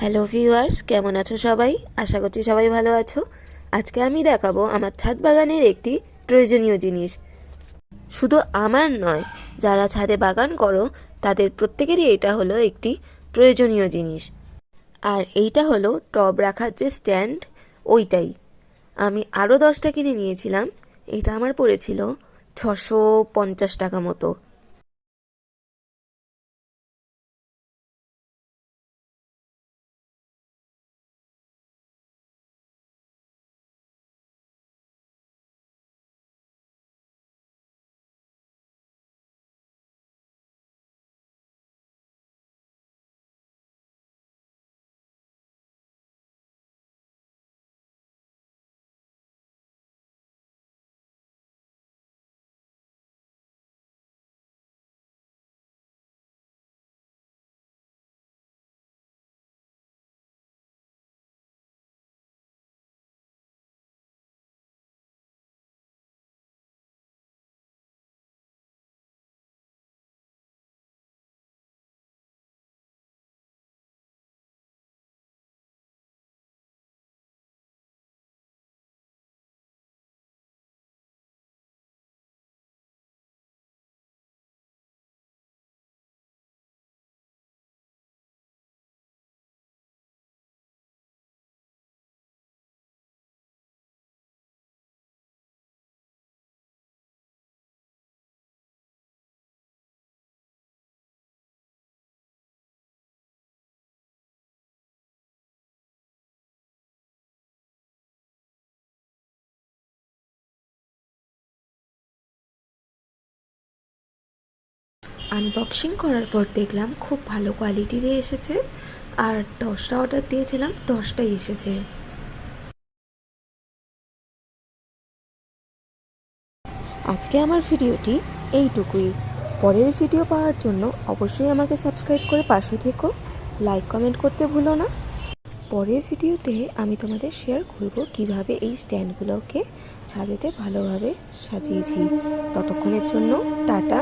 Hello viewers, কেমন আছো সবাই? আশা করছি সবাই ভালো আছো। আজকে আমি দেখাবো আমার ছাদ বাগানের একটি প্রয়োজনীয় জিনিস। শুধু আমার নয়, যারা ছাদে বাগান করো তাদের প্রত্যেকেরই এটা হলো একটি প্রয়োজনীয় জিনিস। আর এইটা হলো টব রাখার যে স্ট্যান্ড, ওইটাই। আমি আরও 10টা কিনে নিয়েছিলাম। এটা আমার পড়েছিল 650 টাকা মতো। আনবক্সিং করার পর দেখলাম খুব ভালো কোয়ালিটিরই এসেছে। আর 10টা অর্ডার দিয়েছিলাম, 10টাই এসেছে। আজকে আমার ভিডিওটি এইটুকুই। পরের ভিডিও পাওয়ার জন্য অবশ্যই আমাকে সাবস্ক্রাইব করে পাশে থেকো। লাইক কমেন্ট করতে ভুলো না। পরের ভিডিওতে আমি তোমাদের শেয়ার করব কিভাবে এই স্ট্যান্ডগুলোকে ছাদেতে ভালোভাবে সাজিয়েছি। ততক্ষণের জন্য টাটা।